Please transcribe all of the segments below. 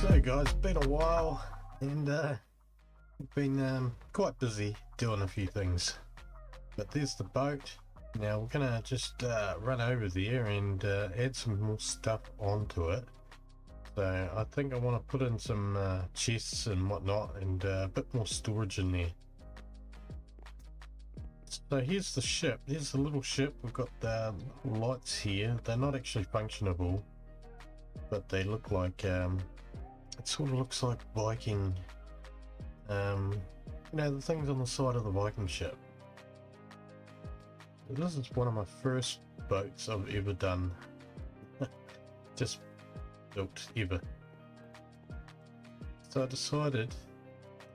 So guys, been a while and been quite busy doing a few things, but there's the boat. Now we're gonna just run over there and add some more stuff onto it. So I think I want to put in some chests and whatnot, and a bit more storage in there. So here's the ship. Here's the little ship. We've got the lights here. They're not actually functionable, but they look like it sort of looks like Viking, you know, the things on the side of the Viking ship. This is one of my first boats I've ever done. Just built ever. So I decided,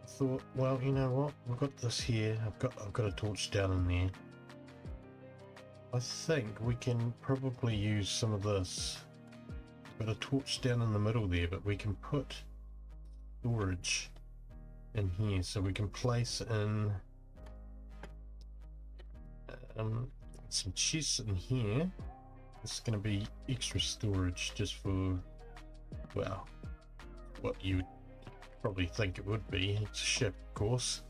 I thought, well, you know what, we've got this here, I've got a torch down in there. I think we can probably use some of this. Got a torch down in the middle there, but we can put storage in here, so we can place in some chests in here. It's going to be extra storage just for, well, what you would probably think it would be. It's a ship, of course.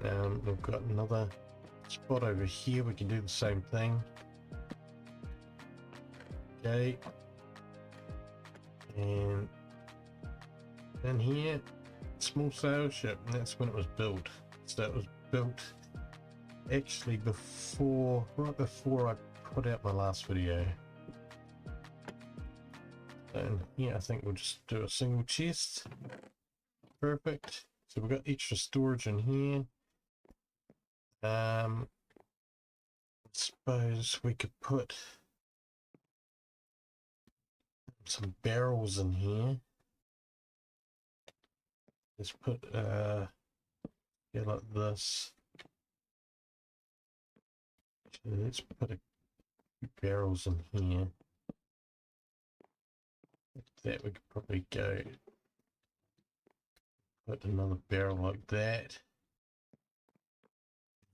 We've got another spot over here, we can do the same thing. Okay, and then here, small sail ship, and that's when it was built. So it was built actually right before I put out my last video. And here I think we'll just do a single chest. Perfect. So we've got extra storage in here. I suppose we could put some barrels in here. Let's put yeah, like this. Actually, let's put a few barrels in here. Like that, we could probably go put another barrel like that.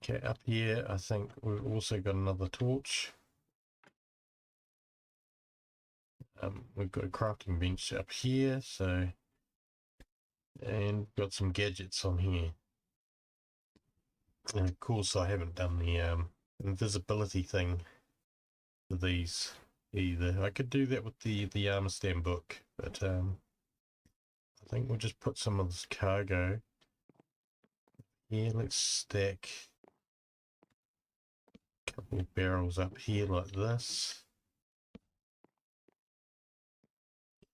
Okay, up here I think we've also got another torch. We've got a crafting bench up here, so, and got some gadgets on here. And of course I haven't done the invisibility thing for these either. I could do that with the armor stand book, but I think we'll just put some of this cargo here. Let's stack a couple of barrels up here like this.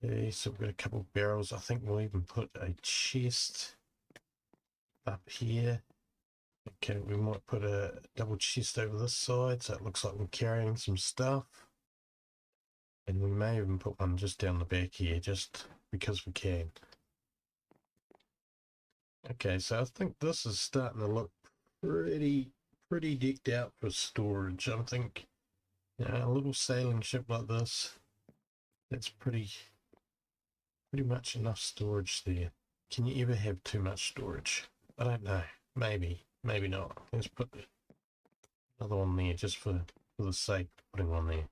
Okay, so we've got a couple of barrels. I think we'll even put a chest up here. Okay, we might put a double chest over this side so it looks like we're carrying some stuff. And we may even put one just down the back here, just because we can. Okay, so I think this is starting to look pretty decked out for storage. I think, you know, a little sailing ship like this, that's pretty much enough storage there. Can you ever have too much storage? I don't know. Maybe not. Let's put another one there just for the sake of putting one there.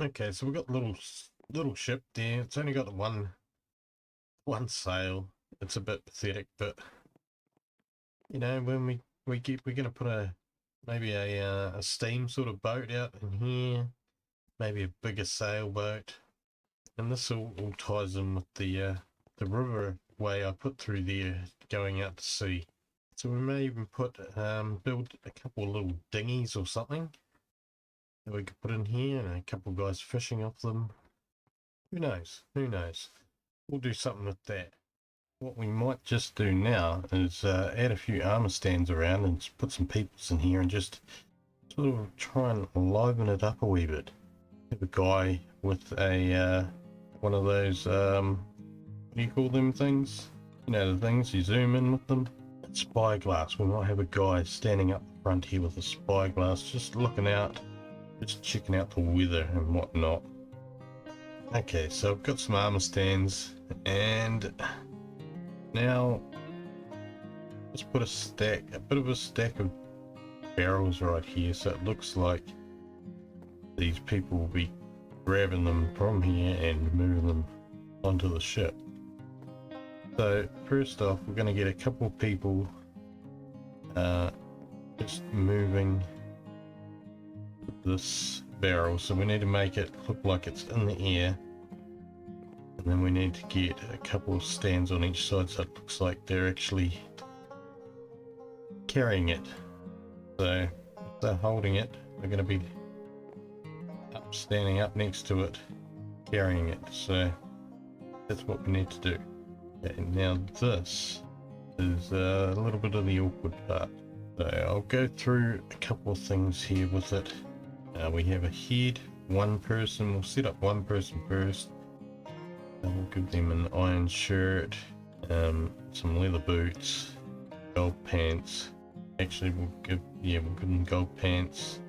Okay, so we've got little ship there. It's only got one sail. It's a bit pathetic, but you know, when we're gonna put maybe a steam sort of boat out in here, maybe a bigger sailboat, and this all ties in with the river way I put through there going out to sea. So we may even build a couple of little dinghies or something that we could put in here, and a couple of guys fishing off them. Who knows? We'll do something with that. What we might just do now is add a few armor stands around and just put some peoples in here and just sort of try and liven it up a wee bit. Have a guy with a one of those what do you call them things? You know, the things you zoom in with them. Spyglass. We might have a guy standing up the front here with a spyglass, just looking out, just checking out the weather and whatnot. Okay, so I've got some armor stands, and now let's put a bit of a stack of barrels right here, so it looks like these people will be grabbing them from here and moving them onto the ship. So first off, we're going to get a couple of people just moving this barrel. So we need to make it look like it's in the air, and then we need to get a couple of stands on each side so it looks like they're actually carrying it. So if they're holding it, they're going to be standing up next to it carrying it. So that's what we need to do. Okay, now this is a little bit of the awkward part. So I'll go through a couple of things here with it. We have a head, one person. We'll set up one person first, and we'll give them an iron shirt, some leather boots, gold pants. Actually, we'll give them gold pants,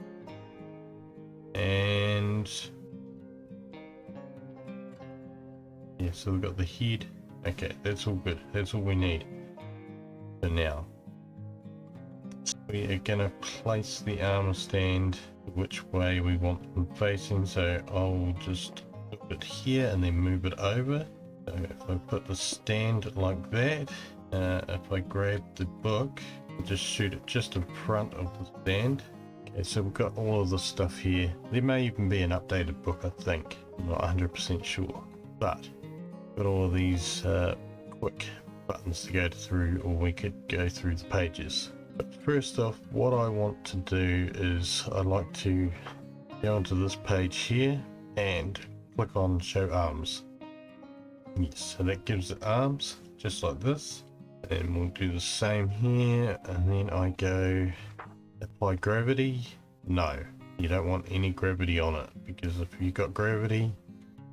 and yeah, so we've got the head. Okay, that's all good. That's all we need for now. So we are gonna place the armor stand which way we want them facing. So I'll just put it here and then move it over. So if I put the stand like that, if I grab the book, just shoot it just in front of the stand. Okay, so we've got all of this stuff here. There may even be an updated book, I think. I'm not 100% sure, but got all of these quick buttons to go through, or we could go through the pages. But first off, what I want to do is I'd like to go onto this page here and click on show arms. Yes, so that gives it arms just like this. And we'll do the same here, and then I go apply gravity. No, you don't want any gravity on it, because if you've got gravity,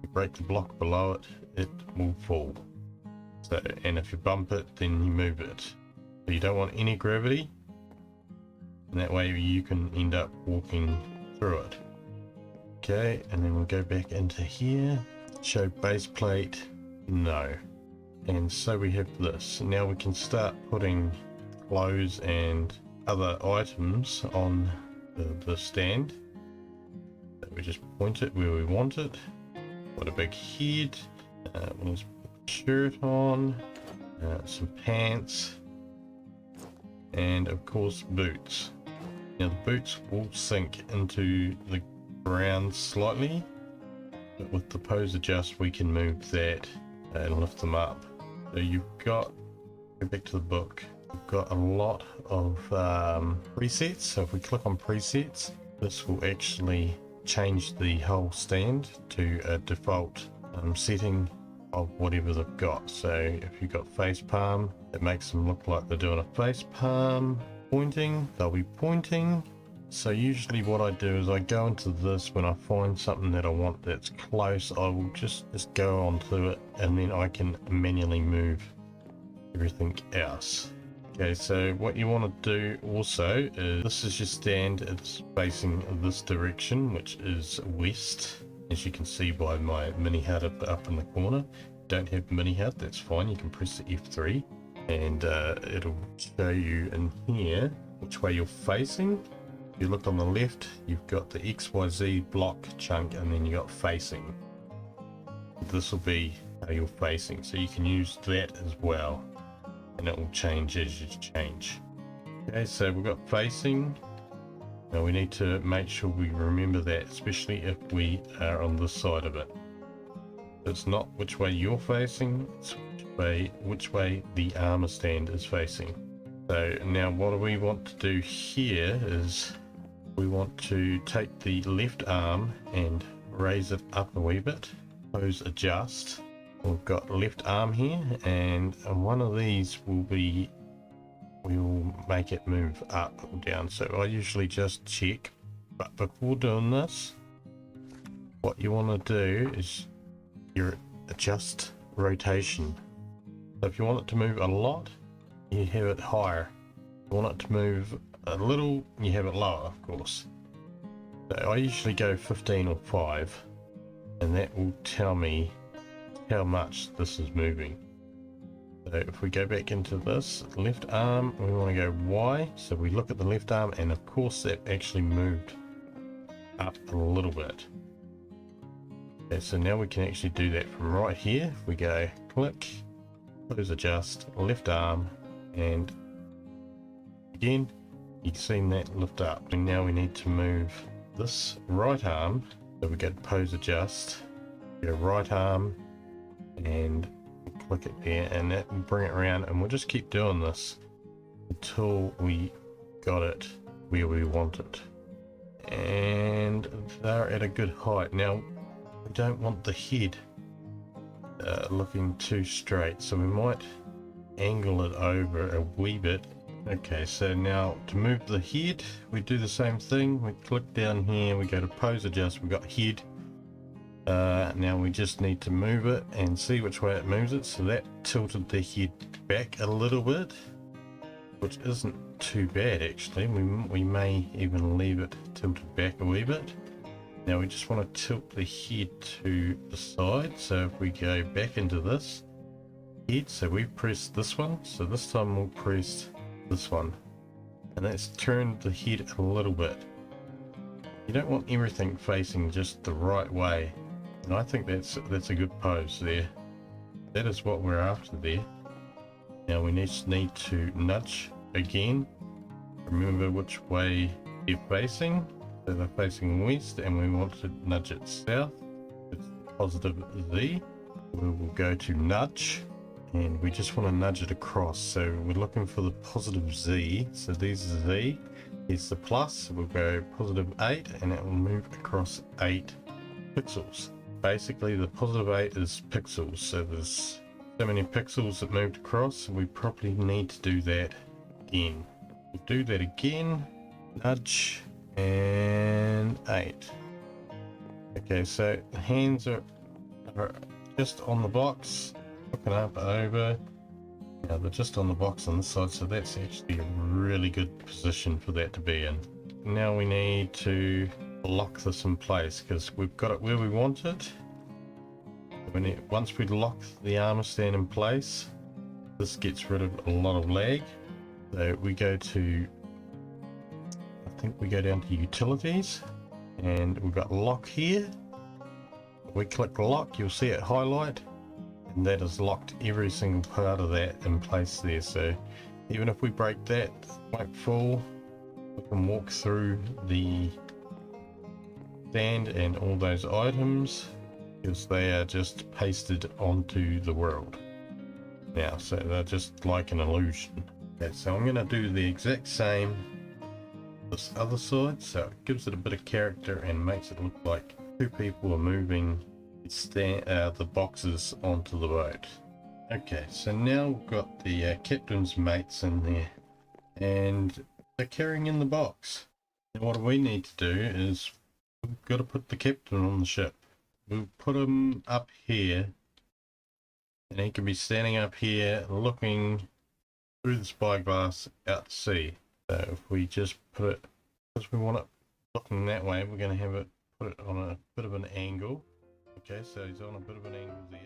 you break the block below it, it will fall. So, and if you bump it, then you move it. So you don't want any gravity, and that way you can end up walking through it. Okay, and then we'll go back into here, show base plate. No. And so we have this. Now we can start putting clothes and other items on the stand. So we just point it where we want it. Got a big head. We'll just put a shirt on, some pants, and of course boots. Now the boots will sink into the ground slightly, but with the pose adjust we can move that and lift them up. So you've got, go back to the book, you've got a lot of presets. So if we click on presets, this will actually change the whole stand to a default setting of whatever they've got. So if you've got face palm, it makes them look like they're doing a face palm. Pointing, they'll be pointing. So usually what I do is I go into this when I find something that I want that's close. I will just go onto it, and then I can manually move everything else. Okay, so what you want to do also is, this is your stand, it's facing this direction, which is west, as you can see by my mini HUD up in the corner. Don't have mini HUD, that's fine, you can press the F3 and it'll show you in here which way you're facing. If you look on the left, you've got the XYZ block chunk, and then you got facing. This will be how you're facing, so you can use that as well, and it will change as you change. Okay, so we've got facing. Now we need to make sure we remember that, especially if we are on this side of it. It's not which way you're facing, it's which way the armor stand is facing. So now what we want to do here is we want to take the left arm and raise it up a wee bit. Pose adjust. We've got left arm here, and one of these will make it move up or down. So I usually just check, but before doing this, what you want to do is you adjust rotation. So if you want it to move a lot, you have it higher. If you want it to move a little, you have it lower, of course. So I usually go 15 or 5, and that will tell me how much this is moving. So if we go back into this left arm, we want to go Y, so we look at the left arm, and of course that actually moved up a little bit. Okay, so now we can actually do that from right here. We go click, close adjust, left arm, and again, you've seen that lift up. And now we need to move this right arm. So we go to pose adjust, go right arm, and click it there, and that will bring it around, and we'll just keep doing this until we got it where we want it. And they're at a good height. Now, we don't want the head looking too straight, so we might angle it over a wee bit. Okay, so now to move the head, we do the same thing. We click down here, we go to pose adjust, we've got head. Now we just need to move it and see which way it moves it. So that tilted the head back a little bit, which isn't too bad actually. We may even leave it tilted back a wee bit. Now we just want to tilt the head to the side. So if we go back into this head, so we press this one. So this time we'll press this one, and that's turned the head a little bit. You don't want everything facing just the right way, and I think that's a good pose there. That is what we're after there. Now we just need to nudge again. Remember which way they're facing. So they're facing west, and we want to nudge it south. It's positive Z. We will go to nudge, and we just want to nudge it across. So we're looking for the positive Z. So there's Z. Here's the plus. So we'll go positive 8, and it will move across 8 pixels. Basically, the positive 8 is pixels. So there's so many pixels that moved across. We probably need to do that again. We'll do that again. Nudge. And 8. Okay, so the hands are just on the box, looking up over. Now they're just on the box on this side, so that's actually a really good position for that to be in. Now we need to lock this in place because we've got it where we want it. Once we lock the armor stand in place, this gets rid of a lot of lag. So we go to, I think we go down to utilities, and we've got lock here. We click lock, you'll see it highlight, and that has locked every single part of that in place there. So even if we break that, it won't fall. We can walk through the stand and all those items because they are just pasted onto the world now, so they're just like an illusion. Okay, so I'm going to do the exact same this other side, so it gives it a bit of character and makes it look like two people are moving the boxes onto the boat. Okay, so now we've got the captain's mates in there, and they're carrying in the box. And what we need to do is we've got to put the captain on the ship. We'll put him up here, and he can be standing up here looking through the spyglass out to sea. So if we just put it, because we want it looking that way, we're going to have it put it on a bit of an angle. Okay, so he's on a bit of an angle there.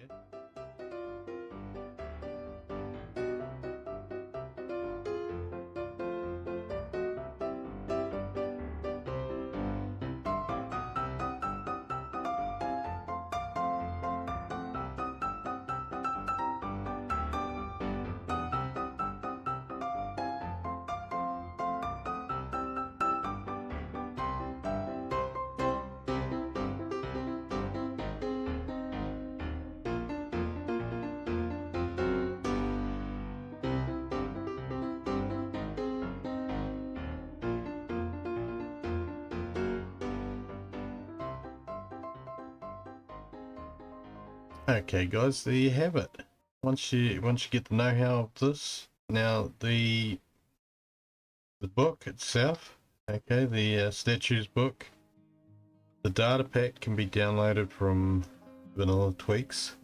Okay guys, there you have it. Once you get the know-how of this, now the book itself, okay, the statues book, the data pack can be downloaded from Vanilla Tweaks.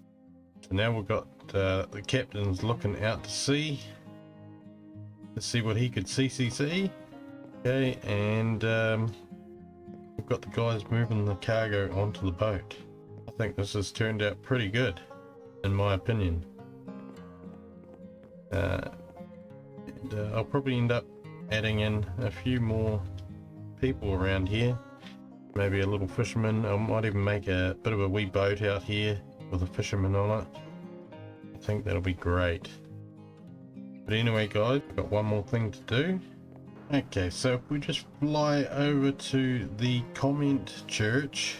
So now we've got the captain's looking out to sea to see what he could see. Okay, and we've got the guys moving the cargo onto the boat. I think this has turned out pretty good, in my opinion. I'll probably end up adding in a few more people around here maybe a little fisherman. I might even make a bit of a wee boat out here with a fisherman on it. I think that'll be great. But anyway guys, I've got one more thing to do. Okay, so if we just fly over to the comment church,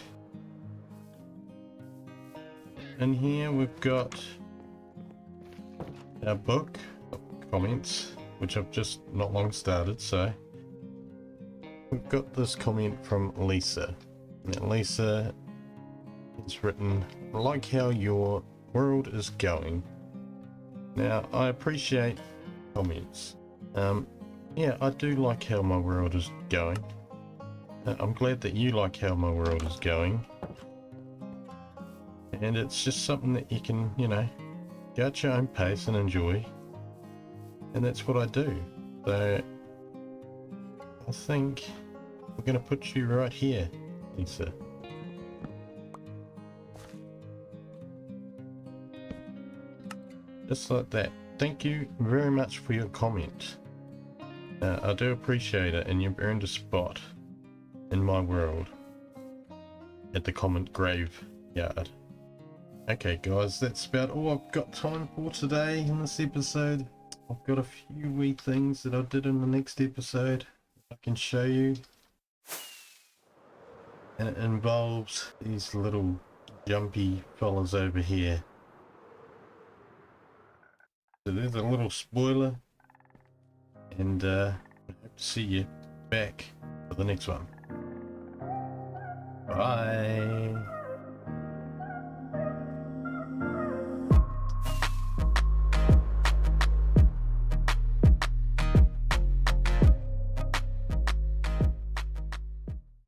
and here we've got our book of comments, which I've just not long started. So we've got this comment from Lisa. Now Lisa has written, "I like how your world is going." Now I appreciate comments. Yeah, I do like how my world is going. I'm glad that you like how my world is going. And it's just something that you can, you know, go at your own pace and enjoy. And that's what I do. So I think we're going to put you right here, Lisa. Just like that. Thank you very much for your comment. I do appreciate it, and you've earned a spot in my world at the comment graveyard. Okay guys, that's about all I've got time for today in this episode. I've got a few wee things that I did in the next episode I can show you. And it involves these little jumpy fellas over here. So there's a little spoiler. And I hope to see you back for the next one. Bye.